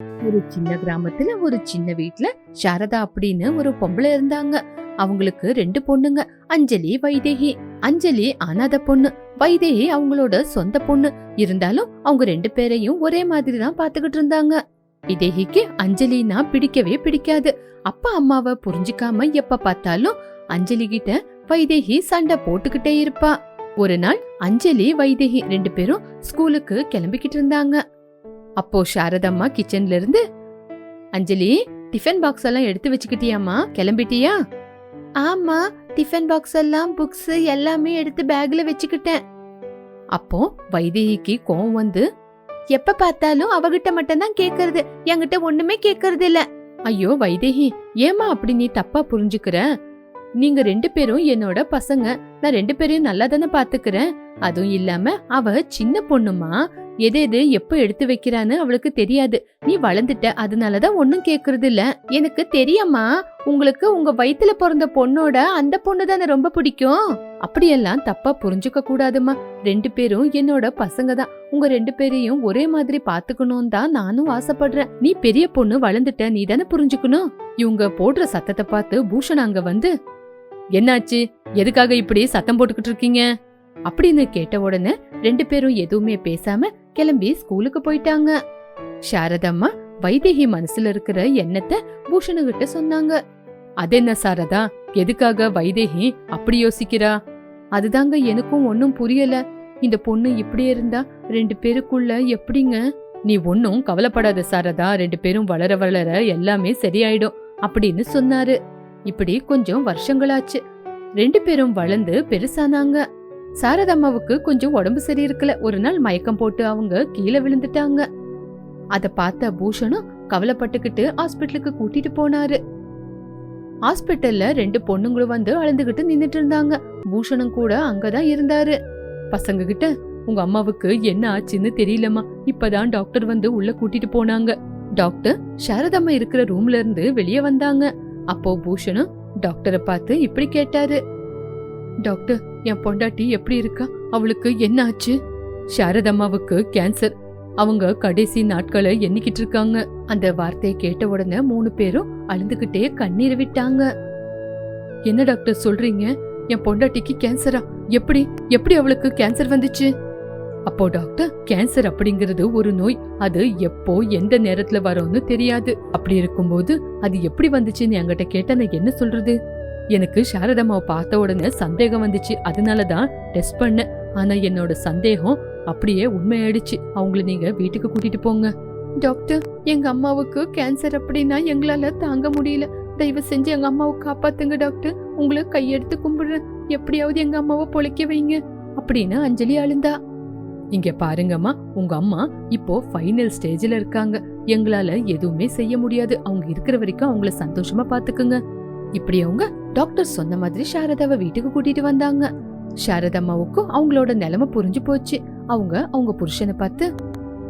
ஒரு சின்ன கிராமத்துல ஒரு சின்ன வீட்ல சாரதா அப்படின்னு ஒரு பொம்பளை இருந்தாங்க. அவங்களுக்கு 2 பொண்ணுங்க, அஞ்சலி, வைதேகி. அஞ்சலி அனாத பொண்ணு, வைதேகி அவங்களோட சொந்த பொண்ணு. இருந்தாலும் அவங்க 2 பேரையும் ஒரே மாதிரி தான் பாத்துக்கிட்டு இருந்தாங்க. வைதேகிக்கு அஞ்சலினா பிடிக்கவே பிடிக்காது. அப்பா அம்மாவை புரிஞ்சுக்காம எப்ப பார்த்தாலும் அஞ்சலி கிட்ட வைதேகி சண்டை போட்டுக்கிட்டே இருப்பா. ஒரு நாள் அஞ்சலி, வைதேகி 2 பேரும் ஸ்கூலுக்கு கிளம்பிக்கிட்டு இருந்தாங்க. அப்போ சாரதம்மா கிச்சன்ல இருந்து, அஞ்சலி, டிஃபன் பாக்ஸ் எல்லாம் எடுத்து வச்சுக்கிட்டியாமா? கிளம்பிட்டியா? ஆமா, டிஃபன் பாக்ஸ் எல்லாம், புக்ஸ் எல்லாமே எடுத்து பேக்ல வச்சுக்கிட்டேன். அப்போ வைதேகிக்கு கோவம் வந்து, எப்ப பார்த்தாலும் அவகிட்ட மட்டும் தான் கேக்குறது, என்கிட்ட ஒண்ணுமே கேக்குறது இல்ல. ஐயோ வைதேகி, ஏமா அப்படி நீ தப்பா புரிஞ்சுக்கிற? நீங்க 2 பேரும் என்னோட பசங்க, நான் 2 பேரையும் நல்லா தானே பாத்துக்கிறேன். அதுவும் இல்லாம அவ சின்ன பொண்ணுமா, எது எது எப்ப எடுத்து வைக்கிறான்னு அவளுக்கு தெரியாது. நீ வளர்ந்துட்ட, அதனாலதான் ஒன்னும் கேக்குறது இல்ல. எனக்கு தெரியாமா, உங்களுக்கு உங்க வயித்துல பிறந்த பொண்ணோட அந்த பொண்ணு தானே ரொம்ப பிடிக்கும். அப்படியெல்லாம் தப்பா புரிஞ்சுக்க கூடாதுமா. 2 பேரும் என்னோட பசங்க தான். உங்க 2 பேரையும் ஒரே மாதிரி பாத்துக்கணும் தான் நானும் ஆசைப்படுறேன். நீ பெரிய பொண்ணு, வளர்ந்துட்ட, நீ தானே புரிஞ்சுக்கணும். இவங்க போடுற சத்தத்தை பார்த்து பூஷன் அங்க வந்து, என்னாச்சு, எதுக்காக இப்படி சத்தம் போட்டுக்கிட்டு இருக்கீங்க அப்படின்னு கேட்ட உடனே 2 பேரும் எதுவுமே பேசாம கிளம்பி ஸ்கூலுக்கு போயிட்டாங்க. சாரதம்மா வைதேகி மனசுல இருக்கிற எண்ணத்தை பூஷணுகிட்ட சொன்னாங்க. அது என்ன சாரதா, எதுக்காக வைதேகி அப்படி யோசிக்கிறா? அதுதாங்க எனக்கும் ஒன்னும் புரியல. இந்த பொண்ணு இப்படியே இருந்தா 2 பேருக்குள்ள எப்படிங்க? நீ ஒன்னும் கவலைப்படாத சாரதா, 2 பேரும் வளர வளர எல்லாமே சரியாயிடும் அப்படின்னு சொன்னாரு. இப்படி கொஞ்சம் வருஷங்களாச்சு. 2 பேரும் வளர்ந்து பெருசானாங்க. சாரதம்மாவுக்கு கொஞ்சம் உடம்பு சரியிருக்கல. ஒரு நாள் மயக்கம் போட்டு அவங்க கீழே விழுந்துட்டாங்க. அத பார்த்த பூஷணும் கவலைப்பட்டுக்கிட்டு ஹாஸ்பிட்டலுக்கு கூட்டிட்டு போனாரு. ஹாஸ்பிட்டல்ல 2 பொண்ணுங்களும் வந்து அழுந்துகிட்டு நின்னுட்டு இருந்தாங்க. பூஷணும் கூட அங்கதான் இருந்தாரு. பசங்க கிட்ட, உங்க அம்மாவுக்கு என்ன ஆச்சுன்னு தெரியலமா, இப்பதான் டாக்டர் வந்து உள்ள கூட்டிட்டு போனாங்க. டாக்டர் சாரதம்மா இருக்கிற ரூம்ல இருந்து வெளியே வந்தாங்க. அப்போ பூஷணும் டாக்டரை பார்த்து இப்படி கேட்டாரு, டாக்டர், என் பொண்டாட்டி எப்படி இருக்கா? அவளுக்கு என்ன ஆச்சு? சாரதம்மாவுக்கு கேன்சர். அவங்க கடைசி நாட்களை எண்ணிக்கிட்டு இருக்காங்க. அந்த வார்த்தையை கேட்ட உடனே 3 பேரும் அழுந்துகிட்டே கண்ணீர் விட்டாங்க. என்ன டாக்டர் சொல்றீங்க? என் பொண்டாட்டிக்கு கேன்சரா? எப்படி எப்படி அவளுக்கு கேன்சர் வந்துச்சு? அப்போ டாக்டர், கேன்சர் அப்படிங்கிறது ஒரு நோய். அது எப்போ எந்த நேரத்துல வரும்னு தெரியாது. அப்படி இருக்கும்போது அது எப்படி வந்துச்சுன்னு என்கிட்ட கேட்ட நான் என்ன சொல்றது? எனக்கு சாரதம்மாவை பார்த்த உடனே சந்தேகம் வந்துச்சு, அதனாலதான் டெஸ்ட் பண்ணேன். ஆனா என்னோட சந்தேகம் அப்படியே உண்மையாயிடுச்சு. அவங்கள நீங்க வீட்டுக்கு கூட்டிட்டு போங்க. டாக்டர், எங்க அம்மாவுக்கு கேன்சர் அப்படின்னா எங்களால தாங்க முடியல. தயவு செஞ்சு எங்க அம்மாவை காப்பாத்துங்க டாக்டர். உங்களை கையெடுத்து கும்பிடுறேன். எப்படியாவது எங்க அம்மாவை பொழைக்க வைங்க அப்படின்னு அஞ்சலி அழுந்தா. இங்க பாருங்கம்மா, உங்க அம்மா இப்போ ஃபைனல் ஸ்டேஜ்ல இருக்காங்க. எங்களால எதுவுமே செய்ய முடியாது. அவங்க இருக்கிற வரைக்கும் அவங்கள சந்தோஷமா பாத்துக்குங்க. இப்படி அவங்க டாக்டர் சொன்ன மாதிரி சாரதாவை வீட்டுக்கு கூட்டிட்டு வந்தாங்க. சாரதம்மாவுக்கும் அவங்களோட நிலைமை புரிஞ்சு போச்சு. அவங்க புருஷனை பார்த்து,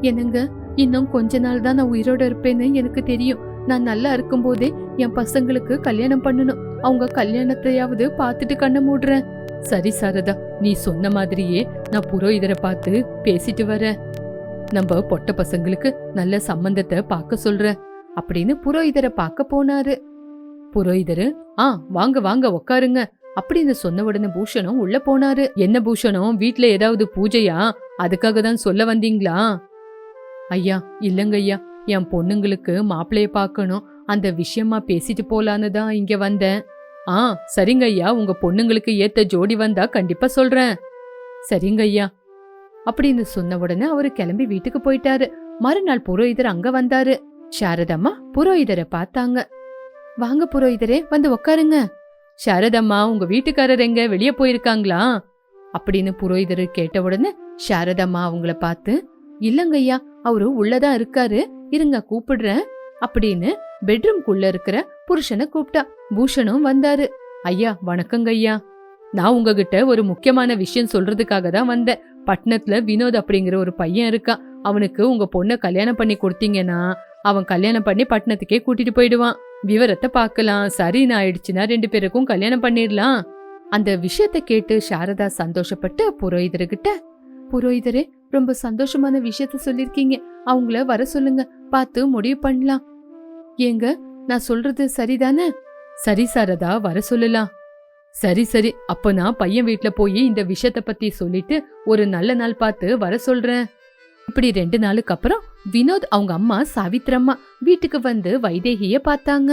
என்னங்க, இன்னும் கொஞ்ச நாள் தான் நான் உயிரோட இருப்பேன்னு எனக்கு தெரியும். நான் நல்லா இருக்கும் போதே என் பசங்களுக்கு கல்யாணம் பண்ணணும். அவங்க கல்யாணத்தையாவது பார்த்துட்டு கண்ண மூடுறேன். சரி சாரதா, நீ சொன்ன மாதிரியே நான் புரோகிதரை பார்த்து பேசிட்டு வரேன். நம்ம பொட்ட பசங்களுக்கு நல்ல சம்பந்தத்தை பார்க்க சொல்றேன் அப்படின்னு புரோகிதரை பார்க்க போனாரு. புரோகிதரு, வாங்க வாங்க உக்காருங்க அப்படின்னு சொன்ன உடனே பூஷணும் உள்ள போனாரு. என்ன பூஷணும், வீட்ல ஏதாவது பூஜையா? அதுக்காக தான் சொல்ல வந்தீங்களா? ஐயா, இல்லங்க ஐயா, என் பொண்ணுங்களுக்கு மாப்பிள்ளைய பார்க்கணும். அந்த விஷயமா பேசிட்டு போலான்னு தான் இங்க வந்தேன். சரிங்க ஐயா, உங்க பொண்ணுங்களுக்கு ஏத்த ஜோடி வந்தா கண்டிப்பா சொல்றேன். சரிங்க ஐயா அப்படின்னு சொன்ன உடனே அவரு கிளம்பி வீட்டுக்கு போயிட்டாரு. மறுநாள் புரோகிதர் அங்க வந்தாரு. சாரதம்மா புரோகிதரை பார்த்தாங்க. வாங்க புரோகிதரே, வந்து உக்காருங்க. சாரதம்மா, உங்க வீட்டுக்காரர் எங்க, வெளியே போயிருக்காங்களா அப்படின்னு புரோகிதர் கேட்ட உடனே சாரதம்மா அவங்கள பார்த்து, இல்லங்கய்யா, அவரு உள்ளதான் இருக்காரு, இருங்க கூப்பிடுறேன் அப்படின்னு பெட்ரூம்குள்ள இருக்கிற புருஷனை கூப்பிட்டா. பூஷணும் வந்தாரு. ஐயா வணக்கங்க ஐயா, நான் உங்ககிட்ட ஒரு முக்கியமான விஷயம் சொல்றதுக்காக தான் வந்தேன். பட்டணத்துல வினோத் அப்படிங்கிற ஒரு பையன் இருக்கான். அவனுக்கு உங்க பொண்ணை கல்யாணம் பண்ணி கொடுத்தீங்கன்னா அவன் கல்யாணம் பண்ணி பட்டணத்துக்கே கூட்டிட்டு போயிடுவான். விவரத்தை பார்க்கலாம். சரின்னு ஆயிடுச்சுன்னா 2 பேருக்கும் கல்யாணம் பண்ணிடலாம். அந்த விஷயத்தை கேட்டு சாரதா சந்தோஷப்பட்டு புரோகிதர்கிட்ட, புரோகிதரே, ரொம்ப சந்தோஷமான விஷயத்த சொல்லிருக்கீங்க. அவங்கள வர சொல்லுங்க, பார்த்து முடிவு பண்ணலாம். ஏங்க, நான் சொல்றது சரிதானே? சரி சாரதா, வர சொல்லலாம். சரி சரி, அப்ப நான் பையன் வீட்ல போய் இந்த விஷயத்த பத்தி சொல்லிட்டு ஒரு நல்ல நாள் பார்த்து வர சொல்றேன். இப்படி 2 நாளுக்கு அப்புறம் வினோத் அவங்க அம்மா சாவித்திரம்மா வீட்டுக்கு வந்து வைதேகிய பார்த்தாங்க.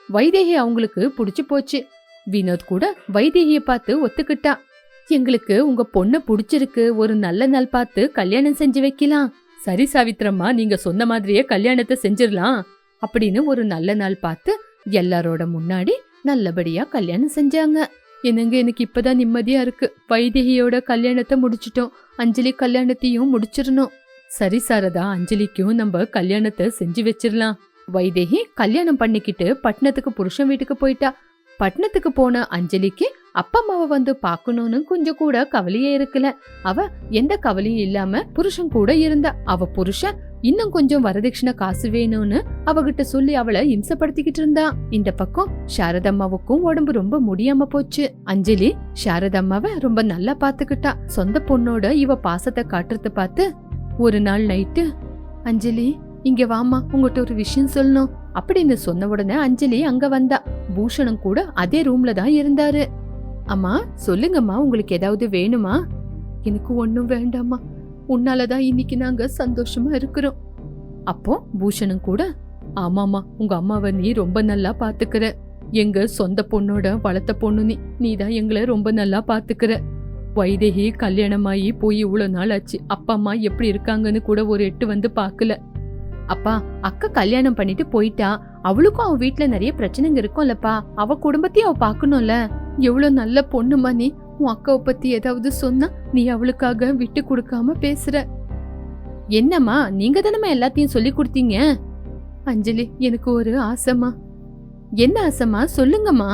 வைதேகி அவங்களுக்கு புடிச்சு போச்சு. வினோத் கூட வைதேகிய பார்த்து ஒத்துக்கிட்டா. எங்களுக்கு உங்க பொண்ண புடிச்சிருக்கு, ஒரு நல்ல நாள் பார்த்து கல்யாணம் செஞ்சு வைக்கலாம். சரி சாவித்திரம்மா, நீங்க சொன்ன மாதிரியே கல்யாணத்தை செஞ்சிடலாம் அப்படின்னு ஒரு நல்ல நாள் பார்த்து எல்லாரோட முன்னாடி நல்லபடியா கல்யாணம் செஞ்சாங்க. என்னங்க, எனக்கு இப்பதான் நிம்மதியா இருக்கு. வைதேகியோட கல்யாணத்தை முடிச்சிட்டோம், அஞ்சலி கல்யாணத்தையும் முடிச்சிடணும். சரி சாரதா, அஞ்சலிக்கும் நம்ம கல்யாணத்தை செஞ்சு வச்சிடலாம். வைதேகி கல்யாணம் பண்ணிக்கிட்டு பட்டணத்துக்கு புருஷன் வீட்டுக்கு போயிட்டா. பட்டணத்துக்கு போன அஞ்சலிக்கு அப்பா அம்மாவை வந்து பாக்கணும்னு கொஞ்சம் கூட கவலையே இருக்கல. அவ எந்த கவலையும் இல்லாம புருஷன் கூட இருந்தா. அவ புருஷன் இன்னும் கொஞ்சம் வரதட்சணை காசு வேணும்னு அவகிட்ட சொல்லி அவளை இம்சப்படுத்திக்கிட்டு இருந்தா. இந்த பக்கம் சாரதம்மாவுக்கும் உடம்பு ரொம்ப முடியாம போச்சு. அஞ்சலி சாரதம்மாவை ரொம்ப நல்லா பாத்துக்கிட்டா. சொந்த பொண்ணோட இவ பாசத்தை காட்டுறத பார்த்து ஒரு நாள் நைட்டு, அஞ்சலி இங்க வாமா, உங்ககிட்ட ஒரு விஷயம் சொல்லணும் அப்படின்னு சொன்ன உடனே அஞ்சலி அங்க வந்தா. பூஷணம் கூட அதே ரூம்ல தான் இருந்தாரு. அம்மா சொல்லுங்கம்மா, உங்களுக்கு ஏதாவது வேணுமா? எனக்கு ஒண்ணும் வேண்டாமா, உன்னாலதான் இன்னைக்கு நாங்க சந்தோஷமா இருக்கிறோம். அப்போ பூஷணம் கூட, ஆமாமா, உங்க அம்மாவை நீ ரொம்ப நல்லா பாத்துக்கிற. எங்க சொந்த பொண்ணோட வளர்த்த பொண்ணு நீதான் எங்களை ரொம்ப நல்லா பாத்துக்கிற. வைதேகி கல்யாணமாயி போய் இவ்வளவு நாள் ஆச்சு. அப்பா அம்மா எப்படி இருக்காங்கன்னு கூட ஒரு எட்டு வந்து பாக்கல. அப்பா, அக்கா கல்யாணம் பண்ணிட்டு போயிட்டா. அவளுக்கும் அவ வீட்டுல நிறைய பிரச்சனைங்க இருக்கும்லப்பா. அவ குடும்பத்தையும் அவ பாக்கணும்ல. எவ்வளவு நல்ல பொண்ணுமா நீ. உன் அக்காவை பத்தி ஏதாவது சொன்னா நீ அவளுக்காக விட்டு கொடுக்காம பேசுற. என்னம்மா, நீங்க தானே எல்லாத்தையும் சொல்லி கொடுத்தீங்க. அஞ்சலி, எனக்கு ஒரு ஆசைமா. என்ன ஆசைமா, சொல்லுங்கம்மா.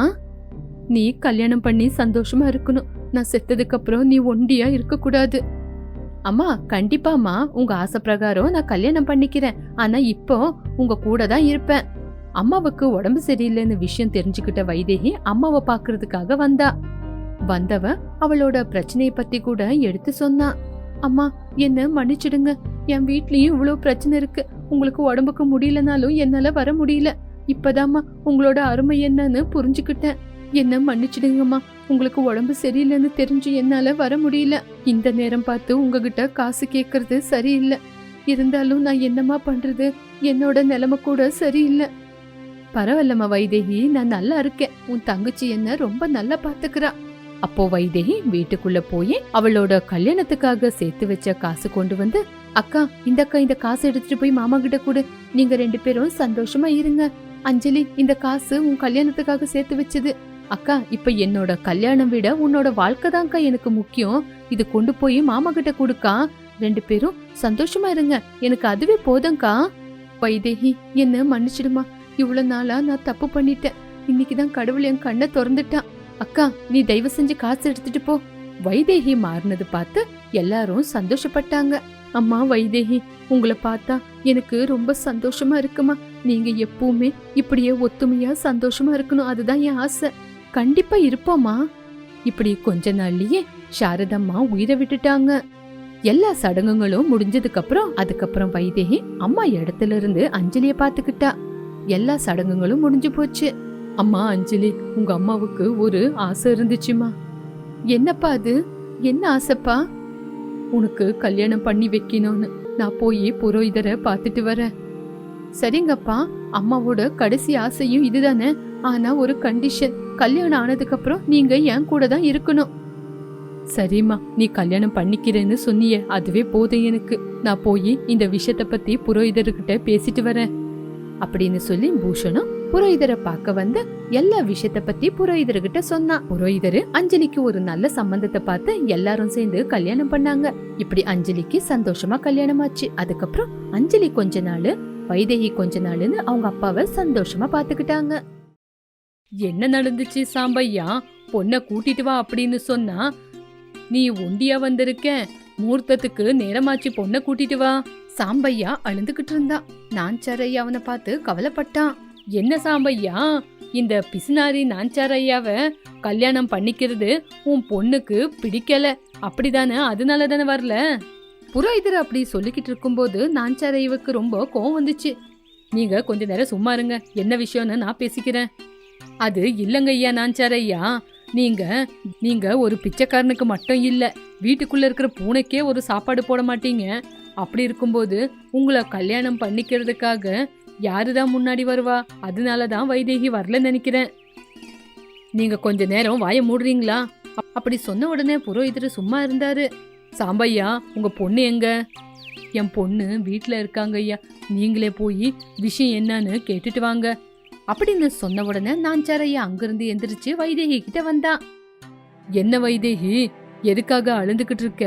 நீ கல்யாணம் பண்ணி சந்தோஷமா இருக்கணும். நான் செத்ததுக்கு அப்புறம் நீ ஒண்டியா இருக்க கூடாது. அம்மா கண்டிப்பாமா, உங்க ஆசை பிரகாரம் நான் கல்யாணம் பண்ணிக்கிறேன். ஆனா இப்போ உங்க கூட தான் இருப்பேன். அம்மாவுக்கு உடம்பு சரியில்லைன்னு விஷயம் தெரிஞ்சுக்கிட்ட வைதேகி அம்மாவை பாக்குறதுக்காக வந்தவ அவளோட பிரச்சனைய பத்தி கூட எடுத்து சொன்னா. அம்மா, என்ன மன்னிச்சிடுங்க. என் வீட்லயும் இவ்வளவு பிரச்சனை இருக்கு. உங்களுக்கு உடம்புக்கு முடியலனாலும் என்னால வர முடியல. இப்பதாம்மா உங்களோட அருமை என்னன்னு புரிஞ்சுக்கிட்டேன். என்ன மன்னிச்சிடுங்கம்மா. உங்களுக்கு உடம்பு சரியில்லைன்னு தெரிஞ்சு என்னால வர முடியல. இந்த நேரம் பார்த்து உங்ககிட்ட காசு கேக்குறது சரியில்லை. இருந்தாலும் நான் என்னமா பண்றது, என்னோட நிலைமை கூட சரியில்லை. பரவாயில்லம்மா வைதேகி, நான் நல்லா இருக்கேன். உன் தங்கச்சி என்ன ரொம்ப நல்லா பாத்துக்கிறா. அப்போ வைதேகி வீட்டுக்குள்ள போய் அவளோட கல்யாணத்துக்காக சேர்த்து வச்ச காசு கொண்டு வந்து, அக்கா இந்த காசு எடுத்துட்டு போய் மாமா கிட்ட கொடு. நீங்க 2 பேரும் சந்தோஷமா இருங்க. அஞ்சலி, இந்த காசு உன் கல்யாணத்துக்காக சேர்த்து வச்சது. அக்கா, இப்ப என்னோட கல்யாணம் விட உன்னோட வாழ்க்கை தான்க்கா எனக்கு முக்கியம். இது கொண்டு போய் மாமா கிட்ட கொடுக்கா. 2 பேரும் சந்தோஷமா இருங்க, எனக்கு அதுவே போதும்க்கா. வைதேகி, என்ன மன்னிச்சிடுமா. இவ்வளவு நாளா நான் தப்பு பண்ணிட்டேன். இன்னைக்குதான் கடவுள் என் கண்ணை திறந்துட்டான். அக்கா, நீ தயவு செஞ்சு காசு எடுத்துட்டு போ. வைதேகி மாறினது பார்த்து எல்லாரும் சந்தோஷப்பட்டாங்க. அம்மா வைதேகி, உங்களை பார்த்தா எனக்கு ரொம்ப சந்தோஷமா இருக்குமா. நீங்க எப்பவுமே இப்படியே ஒத்துமையா சந்தோஷமா இருக்கணும், அதுதான் என் ஆசை. கண்டிப்பா இருப்போமா. இப்படி கொஞ்ச நாள்லயே சாரதம்மா உயிரை விட்டுட்டாங்க. எல்லா சடங்குகளும் முடிஞ்சதுக்கு அதுக்கப்புறம் வைதேகி அம்மா இடத்துல இருந்து அஞ்சலிய பாத்துக்கிட்டா. எல்லா சடங்குகளும் முடிஞ்சு போச்சு. அம்மா அஞ்சலி, உங்க அம்மாவுக்கு ஒரு ஆசை இருந்துச்சுமா. என்னப்பா அது? என்ன ஆசைப்பா? உனக்கு கல்யாணம் பண்ணி வைக்கணும்னு. நான் போய் புரோகிதரை பாத்துட்டு வரேன். சரிங்கப்பா, அம்மாவோட கடைசி ஆசையும் இதுதானே. ஆனா ஒரு கண்டிஷன், கல்யாணம் ஆனதுக்கு அப்புறம் நீங்க என் கூட தான் இருக்கணும். சரிம்மா, நீ கல்யாணம் பண்ணிக்கிறேன்னு சொன்னியே, அதுவே போதும் எனக்கு. நான் போய் இந்த விஷயத்த பத்தி புரோகிதர்கிட்ட பேசிட்டு வரேன் அப்படின்னு சொல்லி பூஷணும் புரோகிதரை பார்க்க வந்து எல்லா விஷயத்த பத்தி புரோகிதர்கிட்ட சொன்னா. புரோகிதரு அஞ்சலிக்கு ஒரு நல்ல சம்பந்தத்தை பார்த்து எல்லாரும் சேர்ந்து கல்யாணம் பண்ணாங்க. இப்படி அஞ்சலிக்கு சந்தோஷமா கல்யாணம் ஆச்சு. அதுக்கப்புறம் அஞ்சலி கொஞ்ச நாள், வைதேகி கொஞ்ச நாள்னு அவங்க அப்பாவை சந்தோஷமா பாத்துக்கிட்டாங்க. என்ன நடந்துச்சு சாம்பையா? பொண்ண கூட்டிட்டு வா அப்படின்னு சொன்னா நீ ஒண்டியா வந்திருக்க. முகூர்த்தத்துக்கு நேரமாச்சு, பொண்ண கூட்டிட்டு வா. சாம்பையா அழுந்துகிட்டு இருந்தா. நான்சாரையா அவனை பார்த்து கவலைப்பட்டான். என்ன சாம்பையா, இந்த பிசுனாரி நான்சாரையாவ கல்யாணம் பண்ணிக்கிறது உன் பொண்ணுக்கு பிடிக்கல அப்படிதானே? அதனால தானே வரல? புரோகிதர் அப்படி சொல்லிக்கிட்டு இருக்கும்போது நாஞ்சாரையாவுக்கு ரொம்ப கோவம் வந்துச்சு. நீங்க கொஞ்ச நேரம் சும்மா இருங்க, என்ன விஷயம்னு நான் பேசிக்கிறேன். அது இல்லங்க ஐயா நாஞ்சாரையா, நீங்க ஒரு பிச்சைக்காரனுக்கு மட்டும் இல்ல, வீட்டுக்குள்ள இருக்கிற பூனைக்கே ஒரு சாப்பாடு போட மாட்டீங்க. அப்படி இருக்கும்போது உங்களை கல்யாணம் பண்ணிக்கிறதுக்காக யாருதான் முன்னாடி வருவா? அதனாலதான் வைதேகி வரலன்னு நினைக்கிறேன். நீங்க கொஞ்ச நேரம் வாய மூடுறீங்களா? அப்படி சொன்ன உடனே புரோகிதர் சும்மா இருந்தாரு. சாம்பையா, உங்க பொண்ணு எங்க? என் பொண்ணு வீட்டுல இருக்காங்க ஐயா, நீங்களே போய் விஷயம் என்னன்னு கேட்டுட்டு வாங்க அப்படின்னு சொன்ன உடனே நாஞ்சாரையா அங்கிருந்து எந்திரிச்சு வைதேகி கிட்ட வந்தான். என்ன வைதேகி, எதுக்காக அழுந்துகிட்டு இருக்க?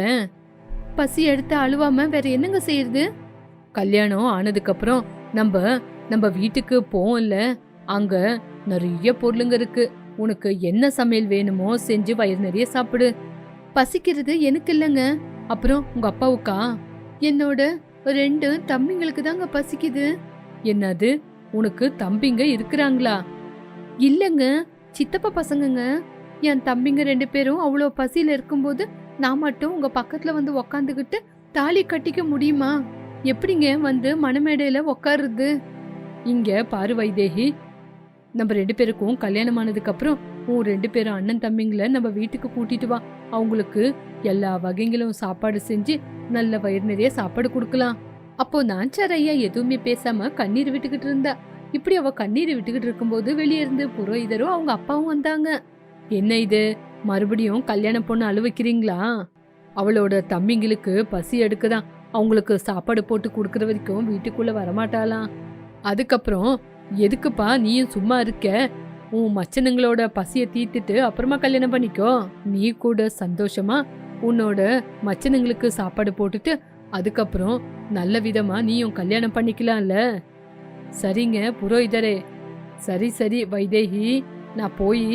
பசி எடுத்து அழுவாம வேற என்னங்க செய்யறது? கல்யாணம் ஆனதுக்கு அப்புறம் நம்ம வீட்டுக்கு போவோம்ல, அங்க நிறைய பொருளுங்க இருக்கு. உனக்கு என்ன சமையல் வேணுமோ செஞ்சு வயிறு நிறைய சாப்பிடு. பசிக்கிறது எனக்கு இல்லைங்க, அப்புறம் உங்க அப்பாவுக்கா? என்னோட 2 தம்பிங்களுக்கு தாங்க பசிக்குது. என்னது, உனக்கு தம்பிங்க இருக்கிறாங்களா? இல்லங்க, சித்தப்பா பசங்கங்க. என் தம்பிங்க 2 பேரும் அவ்வளோ பசியில இருக்கும்போது நான் மட்டும் உங்க பக்கத்துல வந்து உக்காந்துக்கிட்டு தாலி கட்டிக்க முடியுமா? எப்படிங்க வந்து மணமேடையில உக்காருது? இங்க பாரு வைதேகி, நம்ம 2 பேருக்கும் கல்யாணம் ஆனதுக்கு அப்புறம் உன் 2 பேரும் அண்ணன் தம்பிங்களை நம்ம வீட்டுக்கு கூட்டிட்டு வா. அவங்களுக்கு எல்லா வகைங்களும் சாப்பாடு செஞ்சு நல்ல வயிறு நிறைய சாப்பாடு கொடுக்கலாம். அப்போ நாஞ்சாரையா எதுவுமே பேசாம கண்ணீர் விட்டுக்கிட்டு இருந்தா. இப்படி அவ கண்ணீர் விட்டுக்கிட்டு இருக்கும்போது வெளியே இருந்து புரோகிதரும் அவங்க அப்பாவும் வந்தாங்க. என்ன இது, மறுபடியும் கல்யாண பொண்ணு அழுவைக்கிறீங்களா? அவளோட தம்பிங்களுக்கு பசி எடுக்குதான், அவங்களுக்கு சாப்பாடு போட்டு கொடுக்கற வரைக்கும் வீட்டுக்குள்ள வரமாட்டாளாம். அதுக்கப்புறம் எதுக்குப்பா நீயும் சும்மா இருக்க? உன் மச்சனுங்களோட பசிய தீர்த்துட்டு அப்புறமா கல்யாணம் பண்ணிக்கோ. நீ கூட சந்தோஷமா உன்னோட மச்சனுங்களுக்கு சாப்பாடு போட்டுட்டு அதுக்கப்புறம் நல்ல விதமா நீயும் கல்யாணம் பண்ணிக்கலாம்ல. சரிங்க புரோகிதரே. சரி வைதேகி, நான் போய்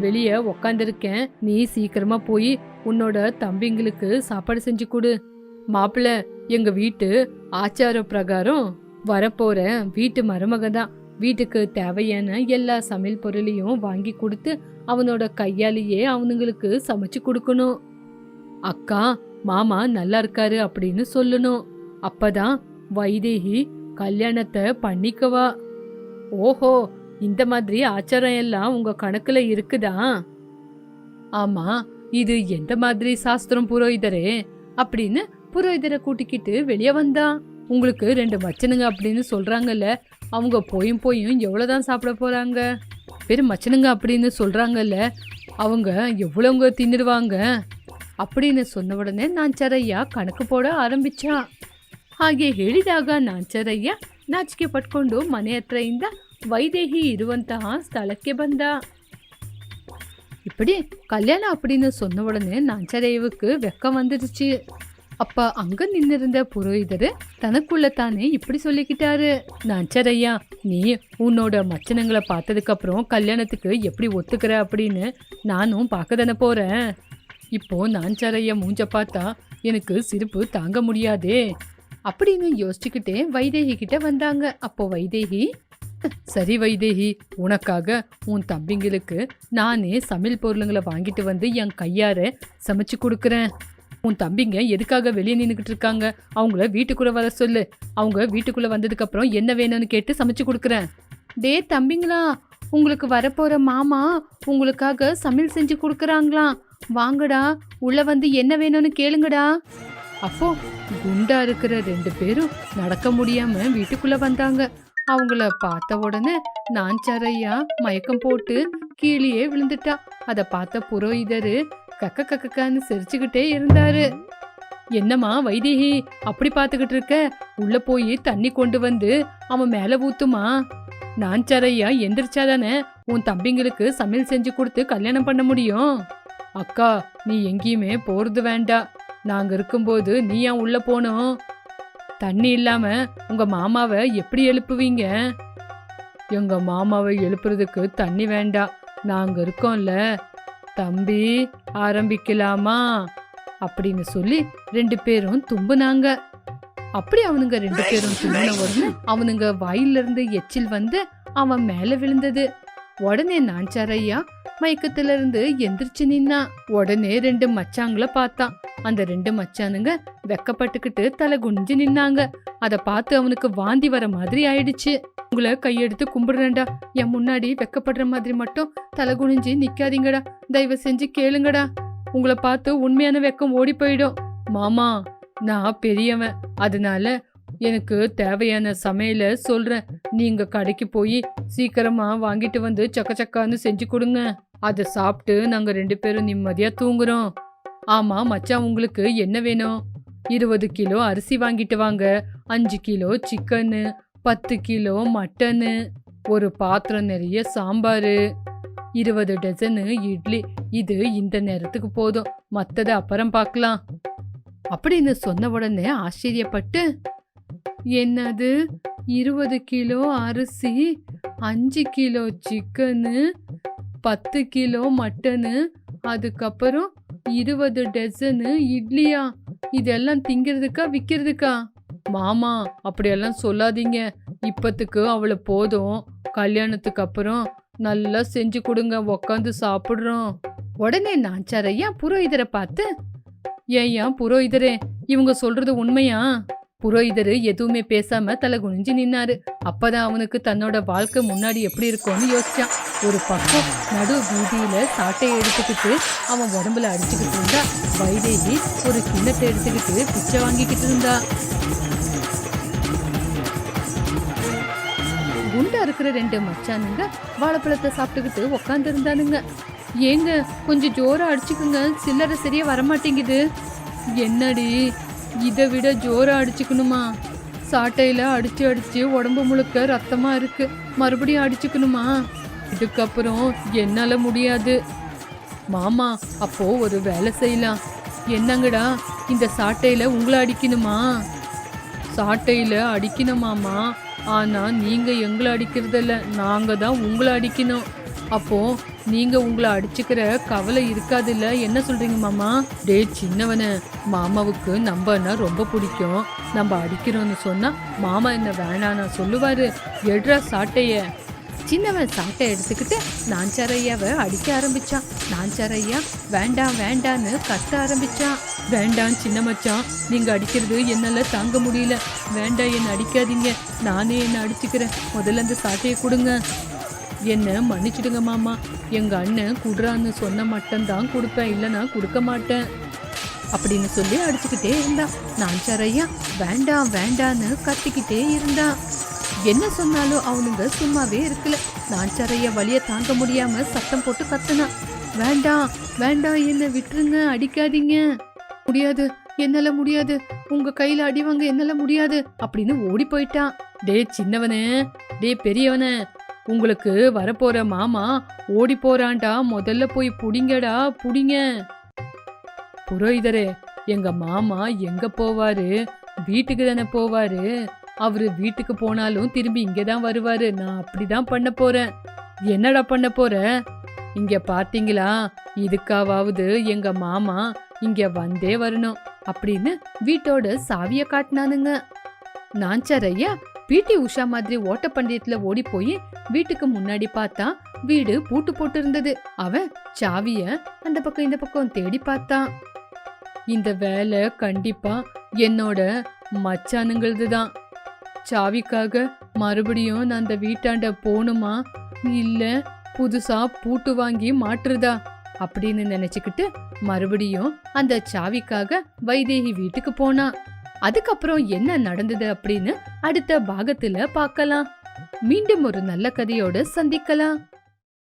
வெளியே உக்காந்துருக்கேன். நீ சீக்கிரமா போய் உன்னோட தம்பிங்களுக்கு சாப்பாடு செஞ்சு கொடு. மாப்பிள்ள, எங்க வீட்டு ஆச்சார பிரகாரம் வரப்போற வீட்டு மருமகதான். வீட்டுக்கு தேவையான எல்லா சமையல் பொருளையும் வாங்கி கொடுத்து அவனோட கையாலேயே அவனுங்களுக்கு சமைச்சு கொடுக்கணும். அக்கா மாமா நல்லா இருக்காரு அப்படின்னு சொல்லணும். அப்பதான் வைதேகி கல்யாணத்தை பண்ணிக்கவா. ஓஹோ, இந்த மாதிரி ஆச்சாரம் எல்லாம் உங்க கணக்குல இருக்குதா? ஆமா, இது எந்த மாதிரி சாஸ்திரம் புரோகிதரே அப்படின்னு புரோகிதரை கூட்டிக்கிட்டு வெளியே வந்தான். உங்களுக்கு 2 மச்சனுங்க அப்படின்னு சொல்றாங்கல்ல, அவங்க போயும் எவ்வளவுதான் சாப்பிட போறாங்க? பெரும் மச்சனுங்க அப்படின்னு சொல்றாங்கல்ல, அவங்க எவ்வளவுங்க தின்னுடுவாங்க அப்படின்னு சொன்ன உடனே ನಾಂಚಾರಯ್ಯ ಕಣಕು போட ಆರಂಭಿಸಾ. ಹಾಗೆ ಹೇಳಿದಾಗ ನಾಂಚಾರಯ್ಯ ನಾಚಿಕೆ ಪಟ್ಕೊಂಡು ಮನೆ ಹತ್ರದಿಂದ வைதேகி ಇರುವಂತಹ ಸ್ಥಳಕ್ಕೆ ಬಂದ. இப்படி கல்யாணம் அப்படின்னு சொன்ன உடனே நாஞ்சாரையாவுக்கு வெக்கம் வந்துடுச்சு. அப்ப அங்க நின்னிருந்த புரோகிதரு தனக்குள்ள தானே இப்படி சொல்லிக்கிட்டாரு. நாஞ்சாரையா, நீ உன்னோட மச்சனங்களை பார்த்ததுக்கு அப்புறம் கல்யாணத்துக்கு எப்படி ஒத்துக்கிற அப்படின்னு நானும் பார்க்க தானே போறேன். இப்போ நாஞ்சாரையா மூஞ்ச பார்த்தா எனக்கு சிரிப்பு தாங்க முடியாதே அப்படின்னு யோசிச்சுக்கிட்டே வைதேகி கிட்ட வந்தாங்க. அப்போ வைதேகி, சரி வைதேகி, உனக்காக உன் தம்பிங்களுக்கு நானே சமையல் பொருளுங்களை வாங்கிட்டு வந்து என் கையார சமைச்சு கொடுக்குறேன். உன் தம்பிங்க எதுக்காக வெளியே நின்றுக்கிட்டு இருக்காங்க, அவங்கள வீட்டுக்குள்ள வர சொல்லு. அவங்க வீட்டுக்குள்ள வந்ததுக்கு அப்புறம் என்ன வேணும்னு கேட்டு சமைச்சு கொடுக்குறேன். டே தம்பிங்களா, உங்களுக்கு வரப்போற மாமா உங்களுக்காக சமையல் செஞ்சு கொடுக்குறாங்களாம், வாங்கடா உள்ள வந்து என்ன வேணும்னு கேளுங்கடா. அப்போ குண்டா இருக்கிற 2 பேரும் நடக்க முடியாம வீட்டுக்குள்ள வந்தாங்க. அவங்கள பார்த்த உடனே நாஞ்சாரையா மயக்கம் போட்டு கீழே விழுந்துட்டா. அத பார்த்த புரோகிதரு கக்க கக்கன்னு சிரிச்சுக்கிட்டே இருந்தாரு. என்னம்மா வைதேகி அப்படி பார்த்துக்கிட்டு இருக்க, உள்ள போய் தண்ணி கொண்டு வந்து அவன் மேல ஊத்துமா. நாஞ்சாரையா எந்திரிச்சாதானே உன் தம்பிங்களுக்கு சமையல் செஞ்சு கொடுத்து கல்யாணம் பண்ண முடியும். அக்கா, நீ எங்கேயுமே போறது வேண்டாம், நாங்க இருக்கும்போது நீ ஏன் உள்ள போனோம்? தண்ணி இல்லாம உங்க மாமாவை எப்படி எழுப்புவீங்க? எங்க மாமாவை எழுப்புறதுக்கு தண்ணி வேண்டாம், நாங்க இருக்கோம்ல. தம்பி, ஆரம்பிக்கலாமா அப்படின்னு சொல்லி 2 பேரும் தும்புனாங்க. அப்படி அவனுங்க 2 பேரும் தும்பின உடனே அவனுங்க வாயிலிருந்து எச்சில் வந்து அவன் மேல விழுந்தது. உடனே நாஞ்சாரையா மயக்கத்துல இருந்து எந்திரிச்சு நின்னா. உடனே 2 மச்சாங்களை பார்த்தான். அந்த 2 மச்சானுங்க வெக்கப்பட்டுக்கிட்டு தலை குனிஞ்சு நின்னாங்க. அத பார்த்து அவனுக்கு வாந்தி வர மாதிரி ஆயிடுச்சு. உங்களை கையெடுத்து கும்பிடுறேன்டா, என் முன்னாடி வெக்கப்படுற மாதிரி மட்டும் தலை குனிஞ்சு நிக்காதீங்கடா, தயவு செஞ்சு கேளுங்கடா. உங்களை பார்த்து உண்மையான வெக்கம் ஓடி போயிடும். மாமா, நான் பெரியவன், அதனால எனக்கு தேவையான சமையல சொல்றேன். நீங்க கடைக்கு போய் சீக்கிரமா வாங்கிட்டு வந்து சக்கச்சக்கான்னு செஞ்சு கொடுங்க. அதை சாப்பிட்டு நாங்க 2 பேரும் நிம்மதியா தூங்குறோம். ஆமா மச்சான், உங்களுக்கு என்ன வேணும்? 20 கிலோ அரிசி வாங்கிட்டு வாங்க, 5 கிலோ சிக்கனு, 10 கிலோ மட்டனு, ஒரு பாத்திரம் நிறைய சாம்பாரு, 20 டசனு இட்லி. இது இந்த நேரத்துக்கு போதும், மத்தத அப்புறம் பார்க்கலாம் அப்படின்னு சொன்ன உடனே ஆச்சரியப்பட்டு, என்னது 20 கிலோ அரிசி, 5 கிலோ சிக்கனு, 10 கிலோ மட்டனு, அதுக்கப்புறம் 20 டசனு இட்லியா? இதெல்லாம் திங்கிறதுக்கா விக்கிறதுக்கா? மாமா, அப்படியெல்லாம் சொல்லாதீங்க. இப்பத்துக்கு அவளை போதும், கல்யாணத்துக்கு அப்புறம் நல்லா செஞ்சு கொடுங்க, உக்காந்து சாப்பிடுறோம். உடனே நாஞ்சாரையா புரோகிதரை பார்த்து, ஏய்யா புரோகிதரே, இவங்க சொல்றது உண்மையா? புரோகிதரு எதுவுமே பேசாம தலை குனிஞ்சு நின்னாரு. அப்பதான் அவனுக்கு தன்னோட வாழ்க்கை முன்னாடி எப்படி இருக்கும்னு யோசிச்சான். ஒரு பக்கம் நடு வீதியில சாட்டையை எடுத்துக்கிட்டு அவன் உடம்புல அடிச்சுக்கிட்டு இருந்தா. வைதேகி ஒரு கிண்ணத்தை எடுத்துக்கிட்டு பிச்சை வாங்கிக்கிட்டு இருந்தா. குண்டா இருக்கிற 2 மச்சானுங்க வாழைப்பழத்தை சாப்பிட்டுக்கிட்டு உக்காந்து இருந்தானுங்க. ஏங்க கொஞ்சம் ஜோரா அடிச்சுக்குங்க, சில்லறை சரியா வரமாட்டேங்குது. என்னடி, இதை விட ஜோரா அடிச்சுக்கணுமா? சாட்டையில அடிச்சு அடிச்சு உடம்பு முழுக்க ரத்தமா இருக்கு, மறுபடியும் அடிச்சுக்கணுமா? இதுக்கப்புறம் என்னால முடியாது. மாமா, அப்போ ஒரு வேலை செய்யலாம். என்னங்கடா, இந்த சாட்டையில உங்களை அடிக்கணுமா? சாட்டையில அடிக்கணுமாமா, ஆனா நீங்க எங்களை அடிக்கிறதில்ல, நாங்க தான் உங்களை அடிக்கணும். அப்போ நீங்க உங்களை அடிச்சுக்கிற கவலை இருக்காதுல்ல, என்ன சொல்றீங்க மாமா? டே சின்னவன, மாமாவுக்கு நம்பன்னா ரொம்ப பிடிக்கும். நம்ம அடிக்கிறோம்னு சொன்னா மாமா என்ன வேணானா சொல்லுவாரு. எடுறா சாட்டைய. சின்னவன் சாட்டை எடுத்துக்கிட்டு நாஞ்சாரையாவை அடிக்க ஆரம்பிச்சான். நாஞ்சாரையா வேண்டாம் வேண்டான்னு கத்த ஆரம்பிச்சான். வேண்டாம் சின்ன மச்சான், நீங்க அடிக்கிறது என்னால தாங்க முடியல, வேண்டாம் என்ன அடிக்காதீங்க, நானே என்ன அடிச்சுக்கிறேன், முதல்ல அந்த சாட்டையை கொடுங்க. என்ன மன்னிச்சிடுங்க மாமா, எங்க அண்ணன் குடுறான்னு சொன்ன மட்டும்தான் கொடுப்பேன், இல்லைன்னா கொடுக்க மாட்டேன் அப்படின்னு சொல்லி அடிச்சுக்கிட்டே இருந்தான். நாஞ்சாரையா வேண்டாம் வேண்டான்னு கத்திக்கிட்டே இருந்தான். என்ன சொன்னாலும் அவனுங்க சும்மாவே இருக்கல. நாஞ்சாரையா வலிய தாங்க முடியாம சத்தம் போட்டு கத்துனான். வேண்டாம் வேண்டாம், என்ன விட்டுருங்க, அடிக்காதீங்க. முடியாது, என்னால முடியாது, உங்க கையில அடிவாங்க, என்னால முடியாது அப்படின்னு ஓடி போயிட்டான். டே சின்னவனே, டே பெரியவனே, உங்களுக்கு வரப்போற மாமா ஓடி போறான்டா, முதல்ல போய் புடிங்கடா, புடிங்க. புரோகிதரே, எங்க மாமா எங்க போவாரு? வீட்டுக்கு தானே போவாரு. அவரு வீட்டுக்கு போனாலும் திரும்பி இங்கதான் வருவாரு. நான் அப்படிதான் பண்ண போறேன். என்னடா பண்ண போற? இங்க பாத்தீங்களா, இதுக்காவது எங்க மாமா இங்க வந்தே வரணும் அப்படின்னு வீட்டோட சாவிய காட்டினானுங்க. நாஞ்சாரையா பிடி உஷா மாதிரி ஓட்டப்பந்தயத்துல ஓடி போய் வீட்டுக்கு முன்னாடி பார்த்தா வீடு பூட்டு போட்டு இருந்தது. அவன் சாவிய அந்த பக்கம் இந்த பக்கம் தேடி பார்த்தான். இந்த வேலை கண்டிப்பா என்னோட மச்சானுங்களதுதான். சாவிக்காக மறுபடியும் நான் அந்த வீட்டாண்ட போகணுமா, இல்ல புதுசா பூட்டு வாங்கி மாற்றுதா அப்படின்னு நினைச்சுக்கிட்டு மறுபடியும் அந்த சாவிக்காக வைதேகி வீட்டுக்கு போனா. அதுக்கப்புறம் என்ன நடந்தது அப்படின்னு அடுத்த பாகத்துல பார்க்கலாம். மீண்டும் ஒரு நல்ல கதையோட சந்திக்கலாம்.